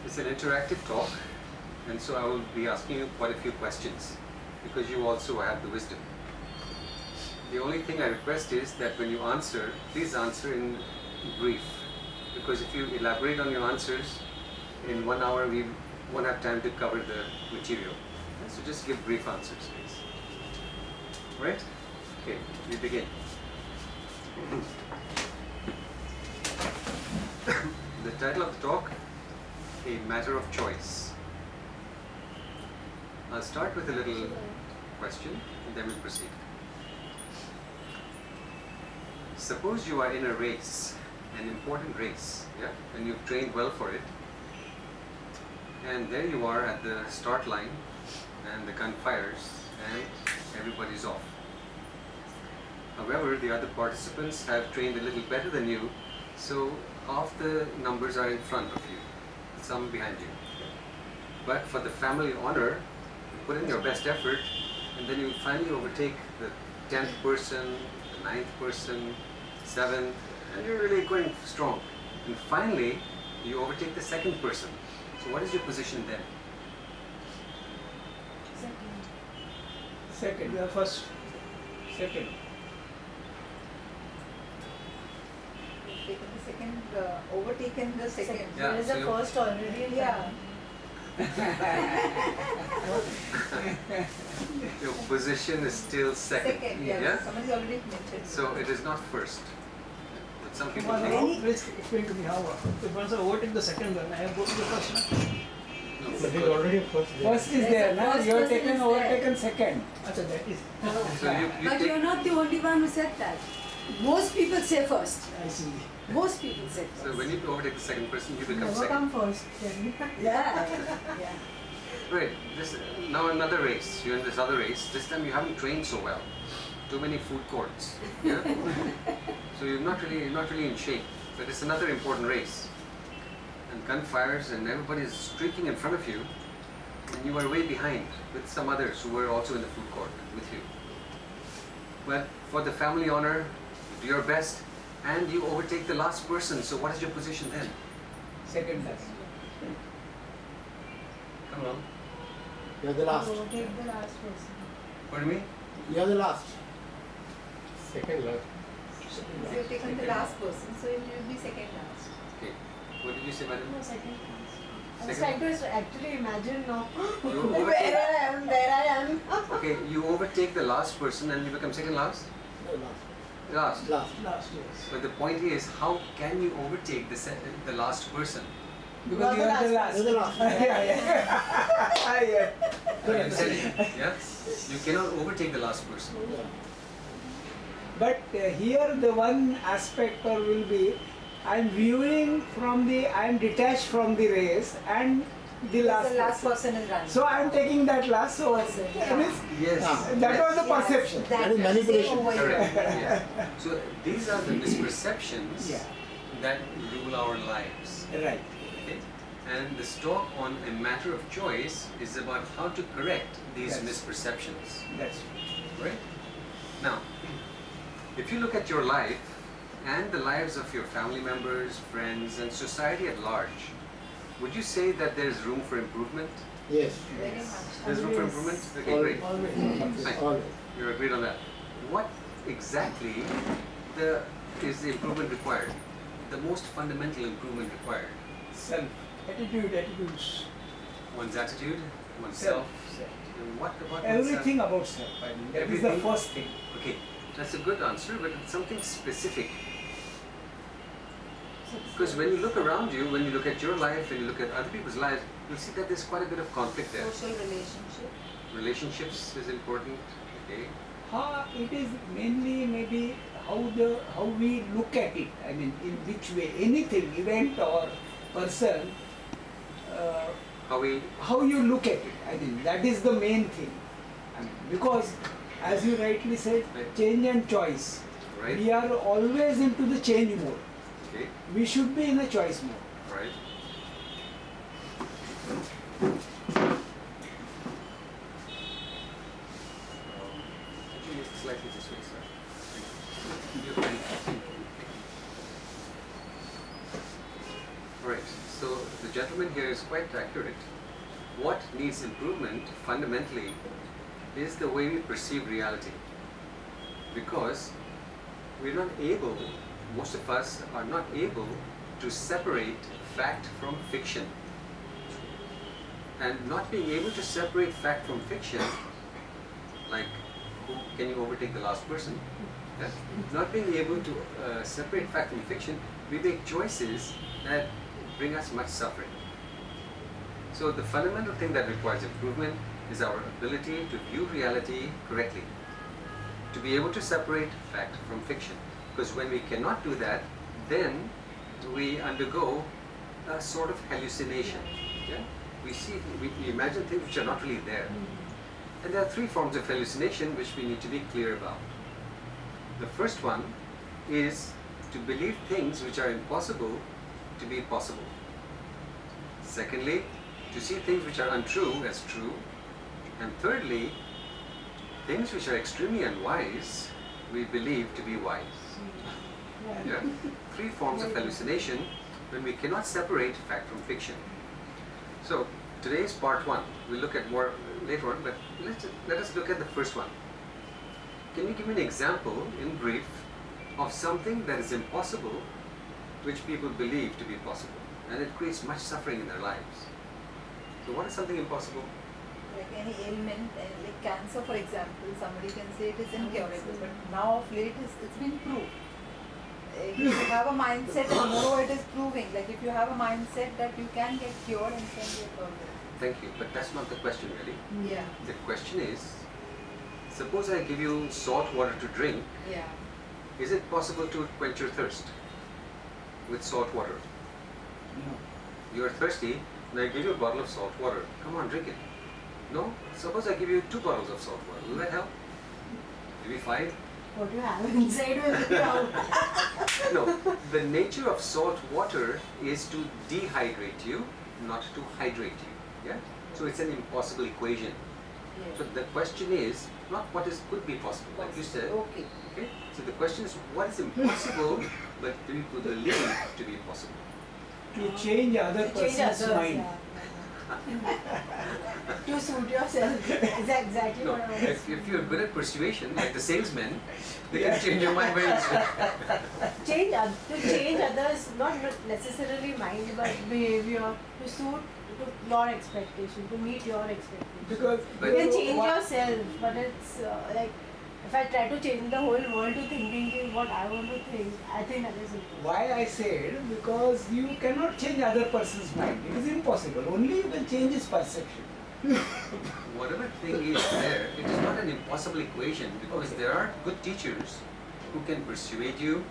It's an interactive talk, and so I will be asking you quite a few questions because you also have the wisdom. The only thing I request is that when you answer, please answer in brief, because if you elaborate on your answers, in 1 hour we won't have time to cover the material. So just give brief answers, please. Right? Okay, we begin. The title of the talk, A Matter of Choice. I'll start with a little question and then we'll proceed. Suppose you are in a race, an important race, yeah, and you've trained well for it, and there you are at the start line and the gun fires and everybody's off. However, the other participants have trained a little better than you, so half the numbers are in front of you, some behind you. But for the family honor, you put in your best effort, and then you finally overtake the 10th person, the 9th person, 7th, and you're really going strong. And finally, you overtake the 2nd person. So what is your position then? Second, you are first. Second. Taken the second, overtaken the second. Yeah, There is so a you- first already. Yeah. Your position is still second. Second, yeah. Yeah? Somebody already mentioned. So it is not first. But some people Well, think, please explain to me how. If once I overtake the second one, I have go to the first one. no, But he's already first there. First is There's there, a now first you are person taken is overtaken second. Achha, that is. so you But take, you're not the only one who said that. Most people say first. I see. Most people say first. so when you overtake the second person, you become Never second. come first. Yeah. Yeah. Right. Now another race. You're in this other race. This time you haven't trained so well. Too many food courts. Yeah. So you're not really in shape. But it's another important race. And gunfires and everybody is streaking in front of you, and you are way behind with some others who were also in the food court with you. But for the family honor, you do your best, and you overtake the last person. So what is your position then? Second last. Come on. You're the last. Take the last person. Pardon me? You're the last. Second last. So you've taken the last person, so you will be second last. Okay. What did you say, madam? No, second last. I was Second. trying to actually imagine now You where overtake, I am. okay, you overtake the last person and you become second last? No, last. Last. Last. Last, yes. But the point is, how can you overtake the last person? Because you are the last. You're the last. Yeah, yeah. Yeah. I'm saying, yeah? You cannot overtake the last person. Yeah. But here the one aspect or will be, I am viewing from the, I am detached from the race and the last. The last person. person is running. So I am taking that last. So Person, that yeah. means Yes. that was the Yes. perception. That is manipulation. Over here. Correct. Yeah. So these are the misperceptions Yeah. that rule our lives. Right. Okay? And this talk on a matter of choice is about how to correct these Yes. misperceptions. That's Right? Now, if you look at your life and the lives of your family members, friends, and society at large, would you say that there's room for improvement? Yes. Very much. There's room for Always. improvement? Okay, great. always. Fine. Always. You're agreed on that. What exactly is the improvement required? The most fundamental improvement required? Self. Attitudes. One's attitude, oneself. Self. And what about Everything about self. I mean, that is the Everything? first thing. oneself? Okay, that's a good answer, but it's something specific. Because when you look around you, when you look at your life, when you look at other people's lives, you'll see that there's quite a bit of conflict there. Social relationship. Relationships is important. Okay. It is mainly maybe how we look at it. I mean, in which way, anything, event or person, how you look at it. I mean, that is the main thing. I mean, because, as you rightly said, Right. change and choice. Right. We are always into the change mode. Okay. We should be in a choice mode. Right. Actually, it's slightly this way, sir. You're fine. All right. So the gentleman here is quite accurate. What needs improvement fundamentally is the way we perceive reality. Because we're not able, most of us are not able to separate fact from fiction. And not being able to separate fact from fiction, like can you overtake the last person? Yeah? Not being able to separate fact from fiction, we make choices that bring us much suffering. So the fundamental thing that requires improvement is our ability to view reality correctly, to be able to separate fact from fiction. Because when we cannot do that, then we undergo a sort of hallucination. Yeah? We imagine things which are not really there. And there are three forms of hallucination which we need to be clear about. The first one is to believe things which are impossible to be possible. Secondly, to see things which are untrue as true. And thirdly, things which are extremely unwise, we believe to be wise. Yeah? Three forms of hallucination when we cannot separate fact from fiction. So, today is part one. We'll look at more later on, but let us look at the first one. Can you give me an example, in brief, of something that is impossible, which people believe to be possible, and it creates much suffering in their lives? So what is something impossible? Like any ailment, like cancer for example, somebody can say it is incurable, but now of late it's been proved. If you have a mindset, and moreover it is proving, like if you have a mindset that you can get cured and can get cured. Thank you, but that's not the question really. Yeah. The question is, suppose I give you salt water to drink, Yeah. is it possible to quench your thirst with salt water? No. You are thirsty, and I give you a bottle of salt water. Come on, drink it. No? Suppose I give you 2 bottles of salt water. Will that help? Maybe 5? What you have inside will be out. No. The nature of salt water is to dehydrate you, not to hydrate you. Yeah? So it's an impossible equation. So the question is not what is could be possible, like you said. Okay. Okay? So the question is what is impossible, but people believe to be possible. To change other person's mind. To suit yourself. Is exactly No, what I was. if you're good at persuasion, like the salesman, they Yeah. can change your mind very easily. To change others, not necessarily mind but behavior, to suit to your expectation, to meet your expectation. Because But- You can change what- yourself, but it's like if I try to change the whole world to thinking what I want to think, I think that is impossible. Why I said, because you cannot change other person's mind. It is impossible. Only you can change his perception. Whatever thing is there, it is not an impossible equation because there are good teachers who can persuade you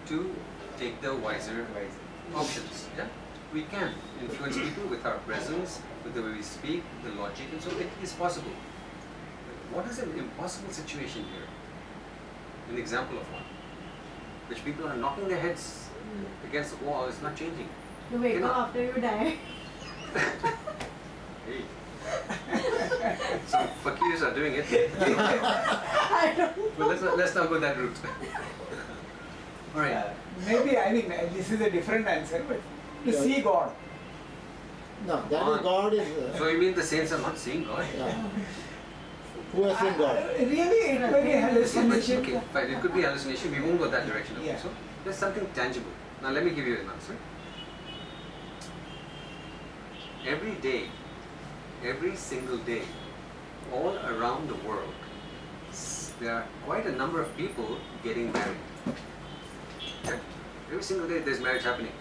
to take the wiser options. Yeah? We can influence people with our presence, with the way we speak, the logic, and so it is possible. What is an impossible situation here? An example of one, which people are knocking their heads against the wall, is not changing. To wake Cannot. up after you die. Hey. Some fakirs are doing it. I don't But let's not go that route. All right. Maybe, I mean, this is a different answer, but to Yeah. see God. No, that is God is. So you mean the saints are not seeing God? Yeah. Who has seen God? Really, it may be hallucination. Okay, fine. It could be hallucination. We won't go that direction. Okay. Yeah. So there's something tangible. Now let me give you an answer. Every day, every single day, all around the world, there are quite a number of people getting married. Okay? Every single day there's marriage happening.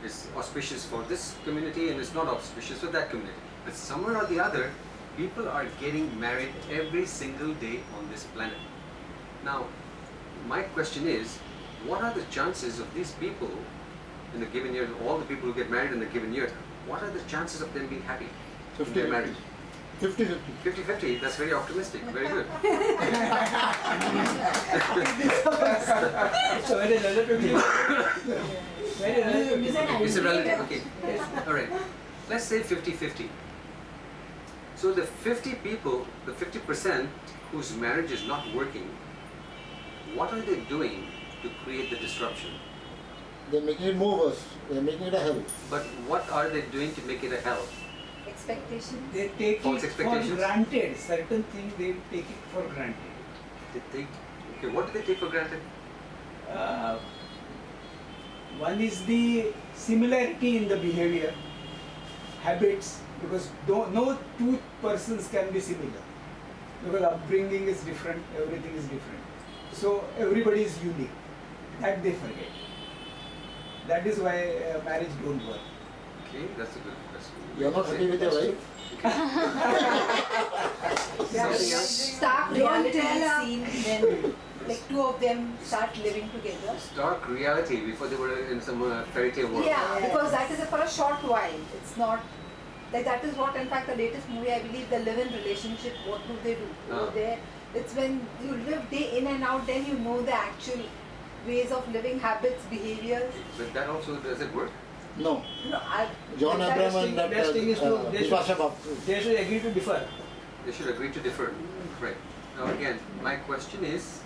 It's auspicious for this community and it's not auspicious for that community. But somewhere or the other, people are getting married every single day on this planet. Now, my question is, what are the chances of these people in a given year, all the people who get married in a given year, what are the chances of them being happy when they're married? 50-50. 50-50, that's very optimistic, very good. So very relatively. Very relatively. It's a relative, okay. Alright, let's say 50-50. So the 50 people, the 50% whose marriage is not working, what are they doing to create the disruption? They're making it more worse. They're making it a hell. But what are they doing to make it a hell? Expectations. They take False it for expectations? granted. Certain things they take it for granted. They take. Okay, what do they take for granted? Uh, one is the similarity in the behavior, habits, because no two persons can be similar, because upbringing is different, everything is different. So everybody is unique. That they forget. That is why marriage don't work. Okay, that's a good question. You're not happy with your wife? Something else? Stark reality Don't tell is seen when like two of them start living together. Stark reality before they were in some fairy tale world. Yeah, because that is for a short while. It's not like that is what in fact the latest movie I believe the live-in relationship. What do they do? Ah. It's when you live day in and out, then you know the actual ways of living, habits, behaviors. But that also does it work? No. No, John that- Abraham and that best thing is to- they should- Vipasha Babu. They should agree to differ. They should agree to differ. Right. Now again, my question is,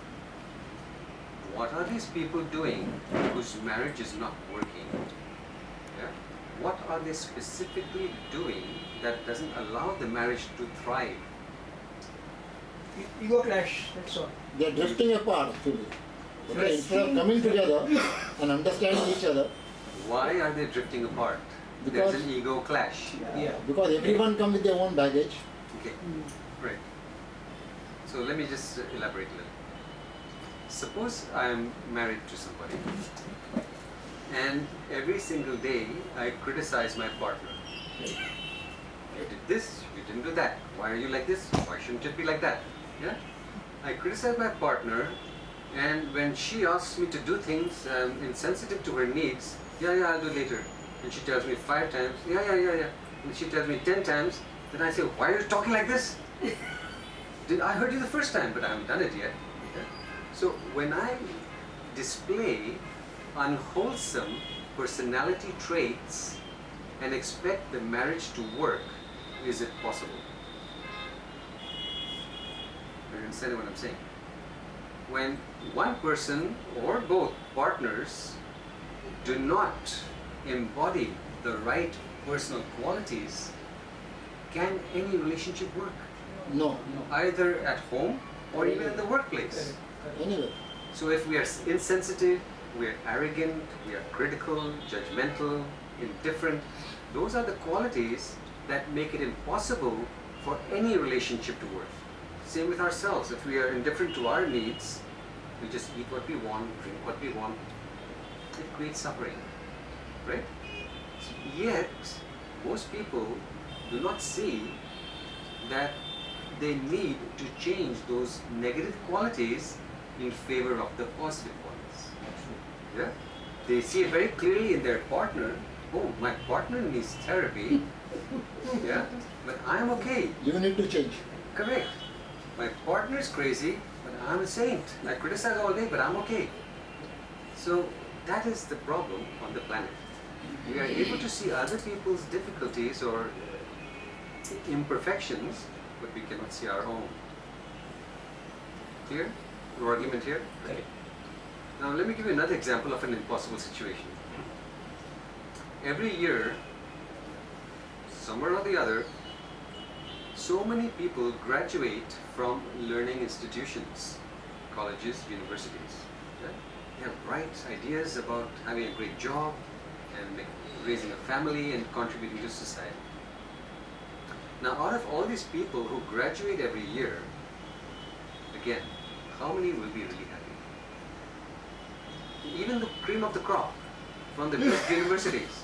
what are these people doing whose marriage is not working? Yeah? What are they specifically doing that doesn't allow the marriage to thrive? Ego clash, that's all. They're drifting apart actually. Okay, Yes. instead of coming together and understanding each other, Why are they drifting apart? Because- There's an ego clash. Yeah. because everyone comes with their own baggage. Okay, right. So let me just elaborate a little. Suppose I am married to somebody and every single day I criticize my partner. You did this, you didn't do that. Why are you like this? Why shouldn't it be like that? Yeah? I criticize my partner, and when she asks me to do things insensitive to her needs, yeah, I'll do later. And she tells me 5 times, yeah. And she tells me 10 times, then I say, why are you talking like this? I heard you the first time, but I haven't done it yet. Yeah? So when I display unwholesome personality traits and expect the marriage to work, is it possible? You understand what I'm saying? When one person or both partners do not embody the right personal qualities, can any relationship work? No. Either at home or even in the workplace. Anyway, So if we are insensitive, we are arrogant, we are critical, judgmental, indifferent, those are the qualities that make it impossible for any relationship to work. Same with ourselves. If we are indifferent to our needs, we just eat what we want, drink what we want, it creates suffering, right? Yet, most people do not see that they need to change those negative qualities in favor of the positive ones. Yeah? They see it very clearly in their partner. Oh, my partner needs therapy. Yeah? But I'm okay. you need to change. Correct. My partner is crazy, but I'm a saint. I criticize all day, but I'm okay. So that is the problem on the planet. We are able to see other people's difficulties or imperfections, but we cannot see our own. Clear? Your argument here? Correct. Now let me give you another example of an impossible situation. Every year, somewhere or the other, so many people graduate from learning institutions, colleges, universities. Yeah? They have bright ideas about having a great job and raising a family and contributing to society. Now, out of all these people who graduate every year, again, how many will be really happy? Even the cream of the crop from the best universities,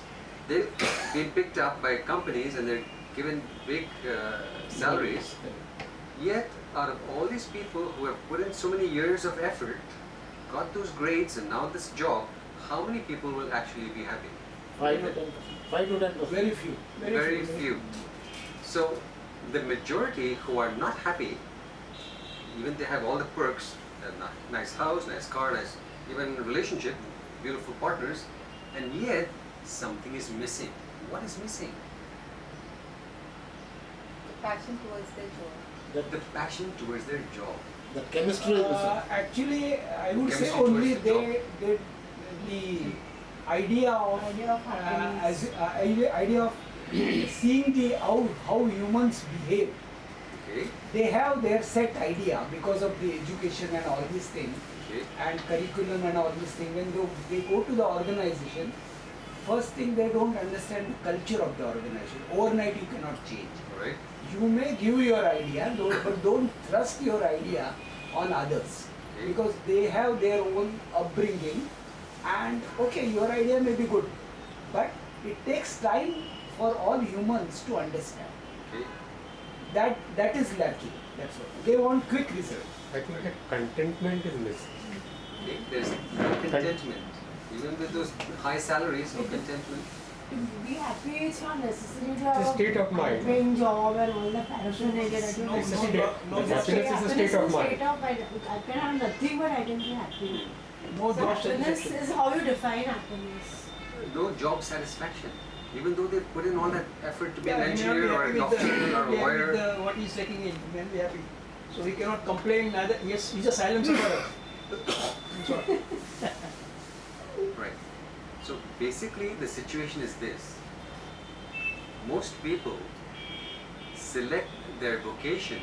they've been picked up by companies and they're given big salaries. Yet, out of all these people who have put in so many years of effort, got those grades and now this job, how many people will actually be happy? 5 to 10%. 5 to 10%. Very few. Very few. So, the majority who are not happy, even they have all the perks, a nice house, nice car, nice even relationship, beautiful partners, and yet something is missing. What is missing? Passion towards their job. The passion towards their job. The chemistry is missing. Actually, I would say Chemistry only towards the they the idea of happiness. idea of seeing the how humans behave. Okay. They have their set idea because of the education and all these things Okay. and curriculum and all these things. When they go to the organization, first thing they don't understand the culture of the organization. Overnight you cannot change. All right. You may give your idea, but don't thrust your idea on others Okay. because they have their own upbringing. And okay, your idea may be good, but it takes time for all humans to understand. Okay. That is lacking. That's what they want. Quick result. I think that contentment is missing. Okay. There's no contentment. Even with those high salaries, no contentment. To be happy, it's not necessary to It's have a state of mind. paying job and all the paraphernalia that you It's a mentioned. state. no, Happiness is a state of mind. I can have nothing but I can be happy. No So job happiness satisfaction. is how you define happiness. No job satisfaction. Even though they put in all that effort to be an Yeah, he may not engineer be or happy a with doctor the- or a he may not be happy lawyer. with what he's taking in. He may not be happy. So he cannot complain. Neither. Yes, he's a silent sufferer. That's all. Right. So basically the situation is this. Most people select their vocation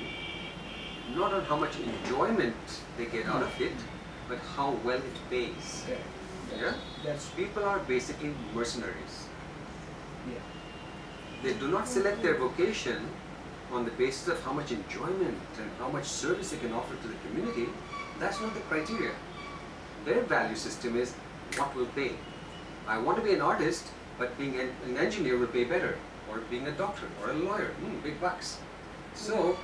not on how much enjoyment they get out of it, but how well it pays. Okay. Yeah? That's People are basically mercenaries. yeah. They do not select their vocation on the basis of how much enjoyment and how much service they can offer to the community. That's not the criteria. Their value system is what will pay. I want to be an artist, but being an engineer will pay better, or being a doctor or a lawyer, big bucks. So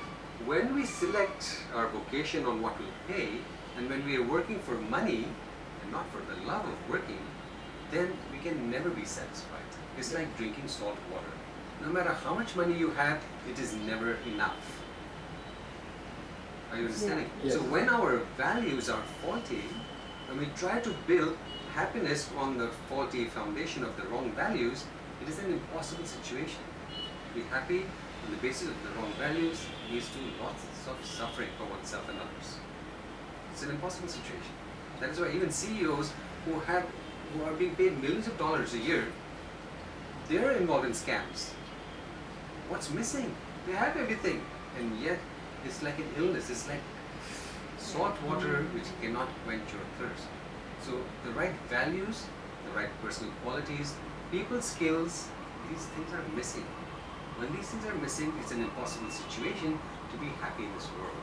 when we select our vocation on what will pay, and when we are working for money and not for the love of working, then we can never be satisfied. It's like drinking salt water. No matter how much money you have, it is never enough. Are you understanding? Yes. So when our values are faulty, when we try to build happiness on the faulty foundation of the wrong values, it is an impossible situation. To be happy on the basis of the wrong values leads to lots of suffering for oneself and others. It's an impossible situation. That is why even CEOs who are being paid millions of dollars a year, they're involved in scams. What's missing? They have everything, and yet it's like an illness. It's like salt water which cannot quench your thirst. So the right values, the right personal qualities, people skills, these things are missing. When these things are missing, it's an impossible situation to be happy in this world.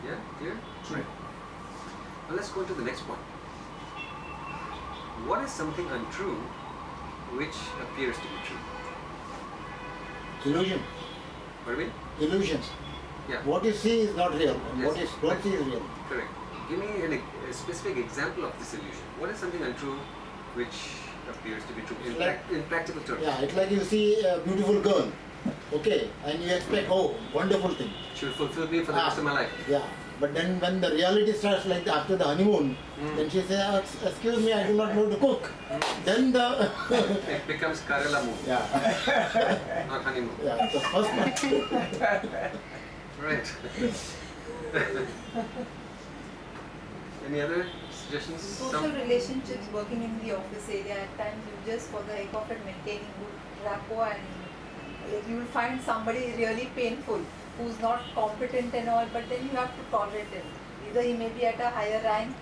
Yeah? Clear? Right. Now let's go to the next point. What is something untrue which appears to be true? Illusion. What do you mean? Illusions. Yeah. What you see is not real, and Yes. what you don't see is real. Correct. Give me a specific example of this illusion. What is something untrue which appears to be true in practical terms? Yeah, it's like you see a beautiful girl, okay, and you expect, oh, wonderful thing. She will fulfill me for the rest of my life. Yeah, but then when the reality starts, like after the honeymoon, then she says, excuse me, I do not know to cook. Then the It becomes Karela moon, yeah, not honeymoon. yeah, the first one. Right. Any other suggestions? Social relationships working in the office area, at times you just for the heck of it maintaining good rapport, and like you will find somebody really painful who's not competent and all, but then you have to tolerate him. Either he may be at a higher rank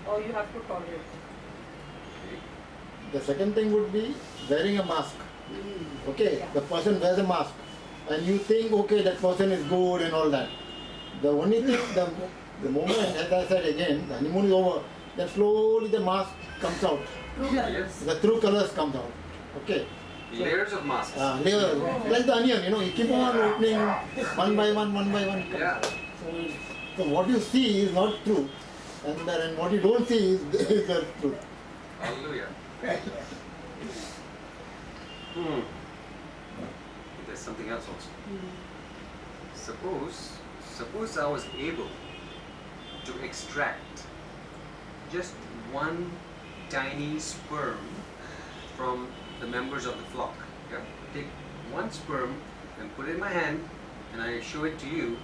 or you have to tolerate him. The second thing would be wearing a mask. Okay, Yeah. the person wears a mask, and you think, okay, that person is good and all that. The only thing, the moment, as I said again, the honeymoon is over, then slowly the mask comes out. Yes. The true colors comes out. Okay. Layers of masks. Layer, like the onion, you keep on opening one by one, one by one. Yeah. So what you see is not true, and then what you don't see is the truth. Hallelujah. There's something else also. Suppose I was able to extract just one tiny sperm from the members of the flock. Yeah? Take one sperm and put it in my hand, and I show it to you.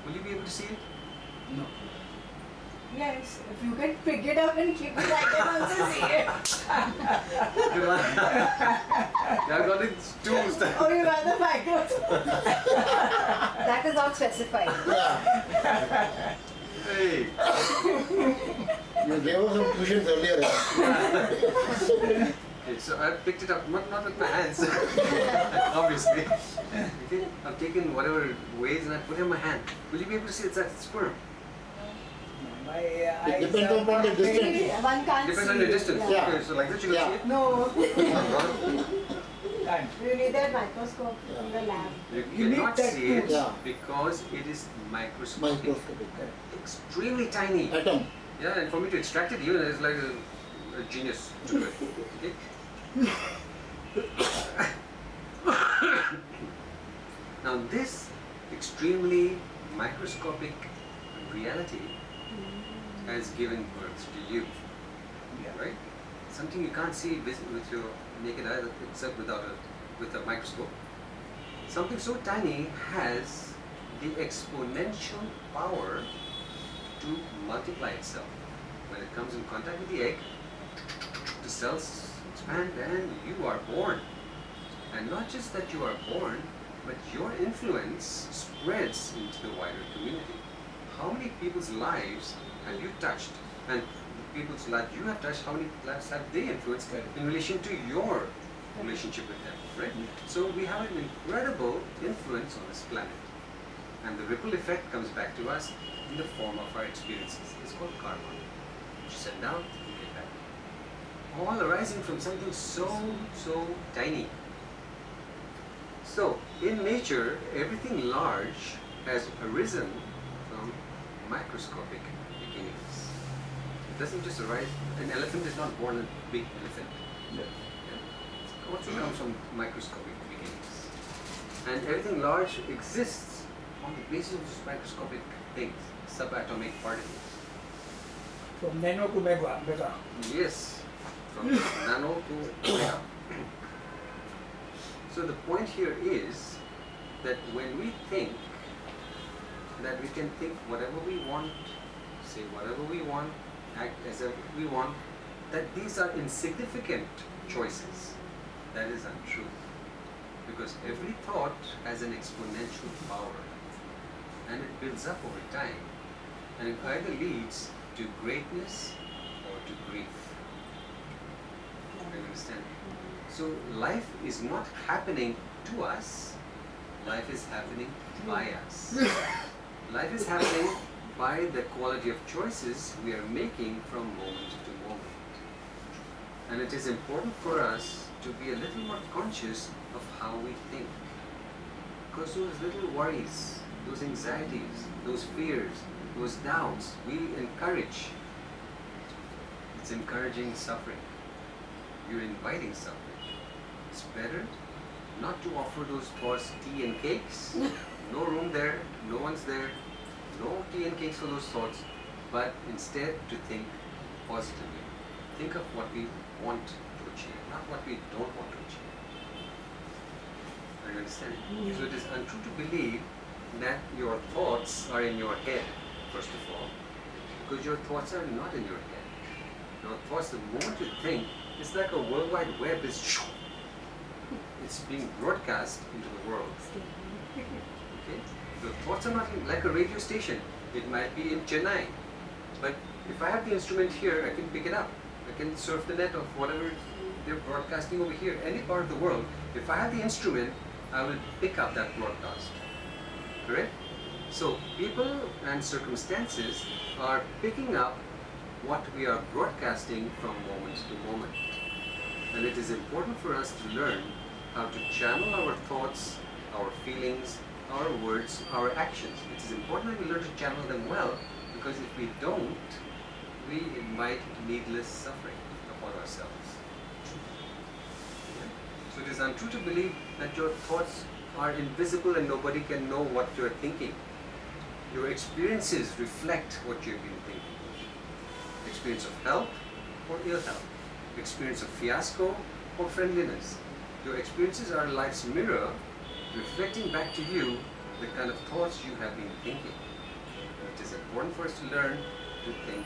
Will you be able to see it? No. Yes, if you can pick it up and keep it, I can also see it. I've got it tools. Or you rather microscope. That is not specified. Hey. You gave us some tuitions earlier. Okay, so I picked it up, not with my hands, obviously. Okay, I've taken whatever weighs and I put it in my hand. Will you be able to see it's a sperm? My It eyes depends are upon the not distance. very- One can't Depends see on the it. distance. Yeah. Okay, so like that you can Yeah. see it. No, Can't. you need that microscope in the lab. You You need cannot that see it tool. Yeah. because it is microscopic. Microscopic. Extremely tiny. Atom. Yeah, and for me to extract it even is like a genius to do it. Okay? Now this extremely microscopic reality has given birth to you, Yeah. right? Something you can't see with your naked eye except with a microscope. Something so tiny has the exponential power to multiply itself. When it comes in contact with the egg, the cells expand and you are born. And not just that you are born, but your influence spreads into the wider community. How many people's lives have you touched? And the people's lives you have touched, how many lives have they influenced in relation to your relationship with them, right? So we have an incredible influence on this planet. And the ripple effect comes back to us in the form of our experiences. It's called karma. You send down, you get back. All arising from something so tiny. So, in nature, everything large has arisen from microscopic beginnings. It doesn't just arise, an elephant is not born a big elephant. Yeah. It also comes from microscopic beginnings. And everything large exists on the basis of these microscopic things, subatomic particles. From nano to mega. Yes, from nano to mega. So the point here is that when we think that we can think whatever we want, say whatever we want, act as if we want, that these are insignificant choices. That is untrue. Because every thought has an exponential power and it builds up over time and it either leads to greatness or to grief. You understand? So life is not happening to us, life is happening by us. Life is happening by the quality of choices we are making from moment to moment. And it is important for us to be a little more conscious of how we think. Because those little worries, those anxieties, those fears, those doubts, we encourage. It's encouraging suffering. You're inviting suffering. It's better not to offer those thoughts tea and cakes. No room there, no one's there, no tea and cakes for those thoughts, but instead to think positively. Think of what we want to achieve, not what we don't want to achieve. Are you understanding? So it is untrue to believe that your thoughts are in your head, first of all, because your thoughts are not in your head. Your thoughts, the moment you think, it's like a World Wide Web is it's being broadcast into the world. Okay? Your thoughts are not like a radio station. It might be in Chennai. But if I have the instrument here, I can pick it up. I can surf the net of whatever they're broadcasting over here, any part of the world. If I have the instrument, I will pick up that broadcast. Correct? So people and circumstances are picking up what we are broadcasting from moment to moment. And it is important for us to learn how to channel our thoughts, our feelings, our words, our actions. It is important that we learn to channel them well, because if we don't, we invite needless suffering upon ourselves. So it is untrue to believe that your thoughts are invisible and nobody can know what you are thinking. Your experiences reflect what you have been thinking. Experience of health or ill health. Experience of fiasco or friendliness. Your experiences are life's mirror, reflecting back to you the kind of thoughts you have been thinking. It is important for us to learn to think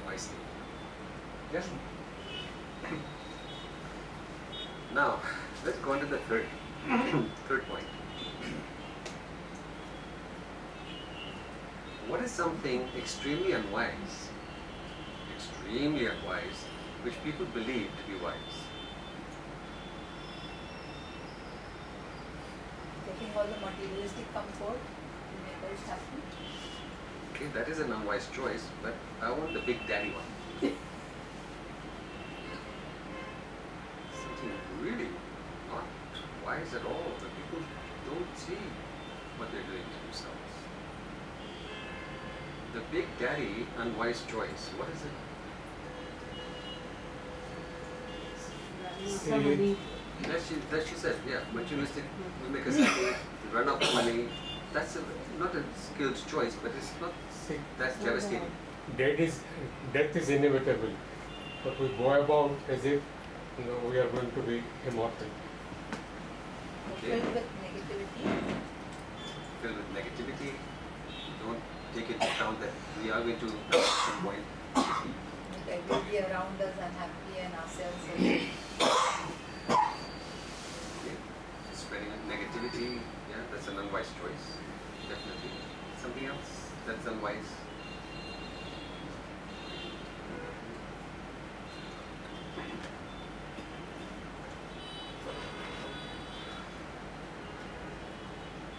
wisely. Yes? Now, let's go on to the third point. What is something extremely unwise, which people believe to be wise? Taking all the materialistic comfort to make us happy. Okay, that is an unwise choice, but I want the big daddy one. Something really not wise at all, but people don't see what they're doing to themselves. The big daddy unwise choice, what is it? Somebody. That she said, yeah, materialistic will make us happy, we run out of money. That's not a skilled choice, but it's not, See, that's devastating. death is inevitable, but we go about as if we are going to be immortal. Okay. Filled with negativity. Filled with negativity, don't take into account that we are going to at some point. Like everybody around us unhappy and ourselves also. Okay. Spreading negativity, yeah, that's an unwise choice, definitely. Something else that's unwise?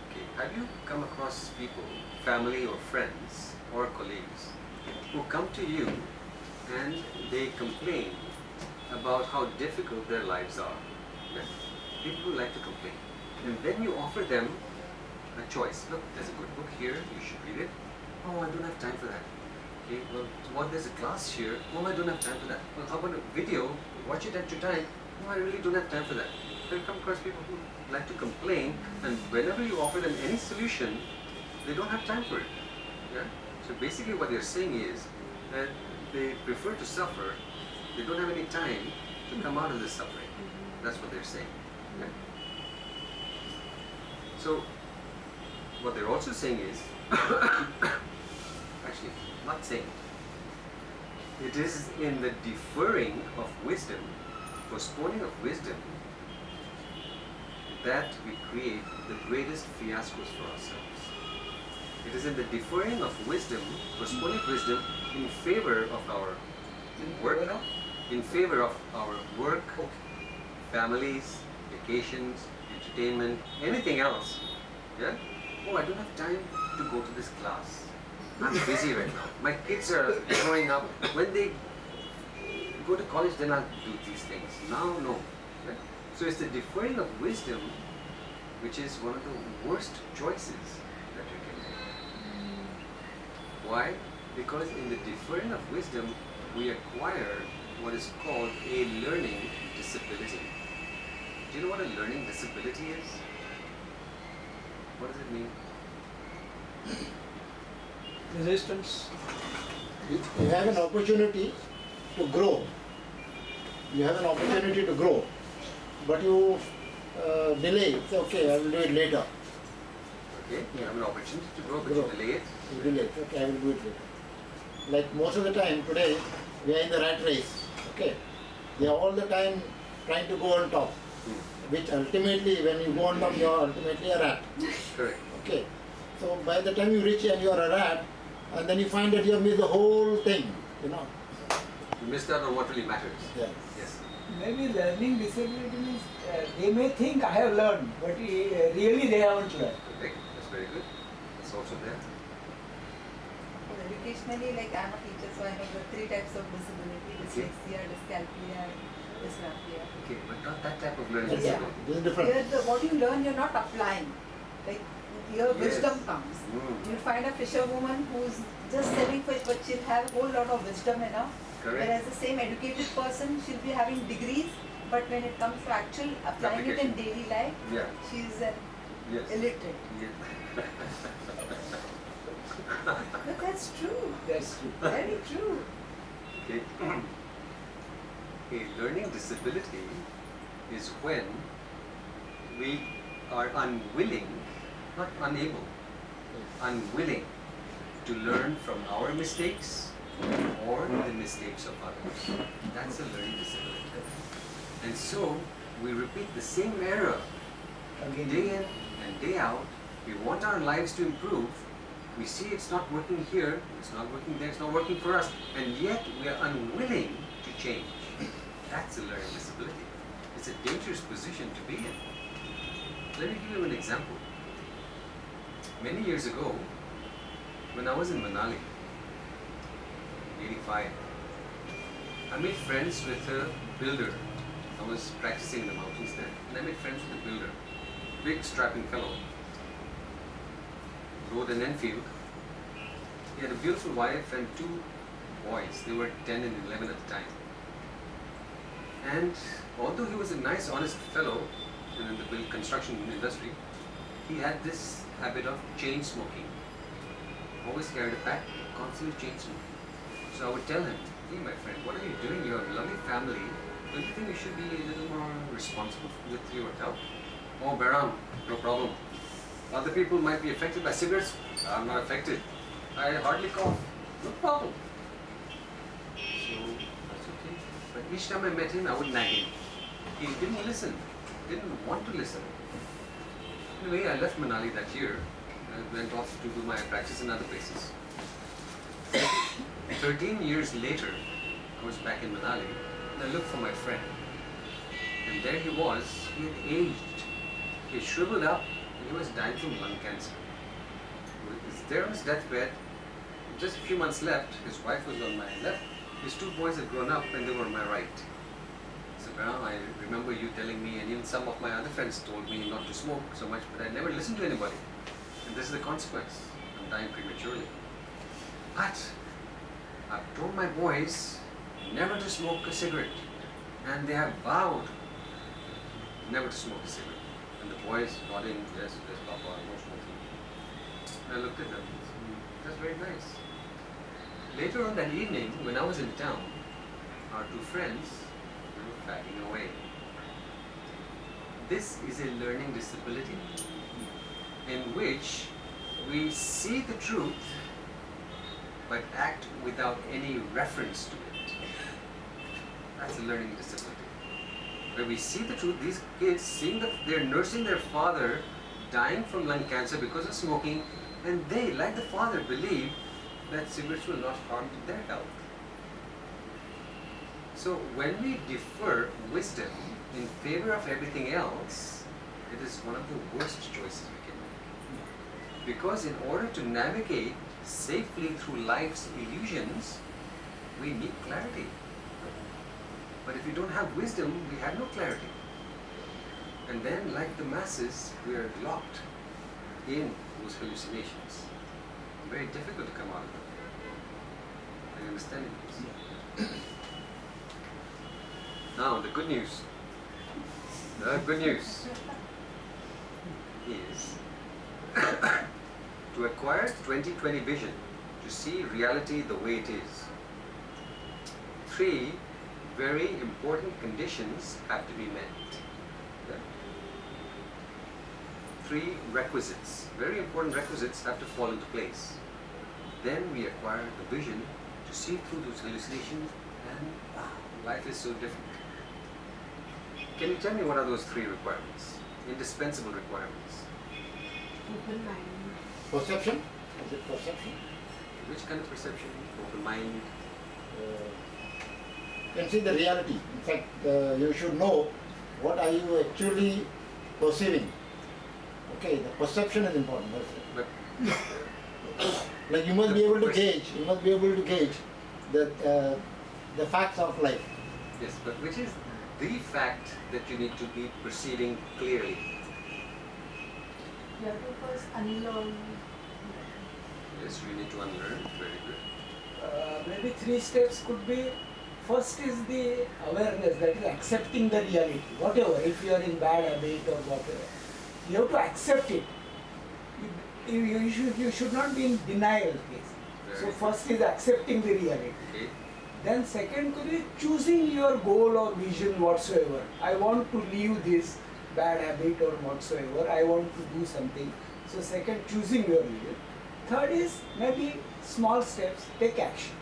Okay. Have you come across people, family or friends or colleagues, who come to you and they complain about how difficult their lives are? Yeah? People who like to complain. And then you offer them a choice. Look, there's a good book here, you should read it. Oh, I don't have time for that. Okay, well, there's a class here. Oh, I don't have time for that. Well, how about a video? Watch it at your time. No, I really don't have time for that. You come across people who like to complain, and whenever you offer them any solution, they don't have time for it. Yeah? So basically what they're saying is that they prefer to suffer, they don't have any time to come out of this suffering. That's what they're saying. Yeah? So what they're also saying is, actually not saying, it is in the deferring of wisdom, postponing of wisdom, that we create the greatest fiascos for ourselves. It is in the deferring of wisdom, postponing wisdom in favor of our work, in favor of our work, families, vacations, entertainment, anything else. Yeah? Oh, I don't have time to go to this class. I'm busy right now. My kids are growing up. When they go to college, then I'll do these things. Now, no. Right? So it's the deferring of wisdom, which is one of the worst choices that you can make. Why? Because in the deferring of wisdom, we acquire what is called a learning disability. Do you know what a learning disability is? What does it mean? Resistance. You have an opportunity to grow. You have an opportunity to grow, but you delay. Say, okay, I will do it later. Okay, you have an opportunity to grow, but Grow. you delay it. You delay. Okay, I will do it later. Like most of the time today, we are in the rat race. Okay, they are all the time trying to go on top, which ultimately, when you go on top, you are ultimately a rat. Correct. Okay, so by the time you reach and you are a rat, and then you find that you have missed the whole thing. You missed out on what really matters. Yeah. Yes. Maybe learning disability means they may think I have learned, but really they haven't learned. Correct. That's very good. That's also there. Well, educationally, like I'm a teacher, so I know the 3 types of disability: dyslexia, dyscalculia, and dysgraphia. Okay, but not that type of learning. Yeah. disability. This is different. Here, what you learn, you're not applying. Like your Yes. wisdom comes. You'll find a fisherwoman who's just selling fish, but she'll have a whole lot of wisdom in her. Correct. Whereas the same educated person, she'll be having degrees, but when it comes to actual applying it in Application. daily life, Yeah. she's an Yes. illiterate. Yeah. But that's true. That's true. Very true. Okay. A learning disability is when we are unwilling, not unable, unwilling to learn from our mistakes or the mistakes of others. That's a learning disability. And so we repeat the same error Again. day in and day out. We want our lives to improve. We see it's not working here, it's not working there, it's not working for us, and yet we are unwilling to change. That's a learning disability. It's a dangerous position to be in. Let me give you an example. Many years ago, when I was in Manali, 85, I made friends with a builder. I was practicing in the mountains there, and I made friends with a builder. Big strapping fellow. Rode an Enfield. He had a beautiful wife and 2 boys. They were 10 and 11 at the time. And although he was a nice, honest fellow in the construction industry, he had this habit of chain smoking. Always carried a pack, constantly chain smoking. So I would tell him, hey my friend, what are you doing? You have a lovely family. Don't you think you should be a little more responsible with your health? Oh, Behram, no problem. Other people might be affected by cigarettes. I'm not affected. I hardly cough. No problem. So that's okay. But each time I met him, I would nag him. He didn't listen. Didn't want to listen. Anyway, I left Manali that year. I went off to do my practice in other places. 13 years later, I was back in Manali and I looked for my friend. And there he was. He had aged. He had shriveled up and he was dying from lung cancer. He was there on his deathbed. Just a few months left. His wife was on my left. His 2 boys had grown up and they were on my right. So Behram, I remember you telling me, and even some of my other friends told me not to smoke so much, but I never listened to anybody. And this is the consequence. I'm dying prematurely. But I've told my boys never to smoke a cigarette. And they have vowed never to smoke a cigarette. And the boys nodding, yes, yes, Papa, no smoking. And I looked at them. That's very nice. Later on that evening, when I was in town, our 2 friends were fagging away. This is a learning disability in which we see the truth but act without any reference to it. That's a learning disability. Where we see the truth, these kids seeing they're nursing their father dying from lung cancer because of smoking, and they, like the father, believe that cigarettes will not harm their health. So when we defer wisdom in favor of everything else, it is one of the worst choices we can make. Because in order to navigate safely through life's illusions, we need clarity. But if we don't have wisdom, we have no clarity. And then, like the masses, we are locked in those hallucinations. Very difficult to come out of them. Are you understanding this? Now, the good news. The good news is to acquire 20/20 vision, to see reality the way it is. 3 very important conditions have to be met. Yeah? 3 requisites, very important requisites have to fall into place. Then we acquire the vision to see through those hallucinations, and wow, life is so different. Can you tell me what are those 3 requirements? Indispensable requirements. Open mind. Perception? Is it perception? Which kind of perception? Open mind? You can see the reality. In fact, you should know what are you actually perceiving. Okay, the perception is important. But Like you must be able to gauge. You must be able to gauge the facts of life. yes, but which is the fact that you need to be perceiving clearly? You have to first unlearn. Yes, we need to unlearn. Very good. Maybe 3 steps could be, first is the awareness, that is accepting the reality, whatever, if you are in bad habit or whatever. You have to accept it. You should not be in denial case. So first is accepting the reality. Okay. Then second could be choosing your goal or vision whatsoever. I want to leave this bad habit or whatsoever. I want to do something. So second, choosing your vision. Third is maybe small steps, take action.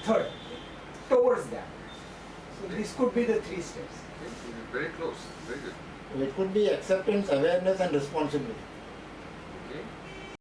third, towards that. So this could be the 3 steps. Okay, very close, very good. It could be acceptance, awareness, and responsibility.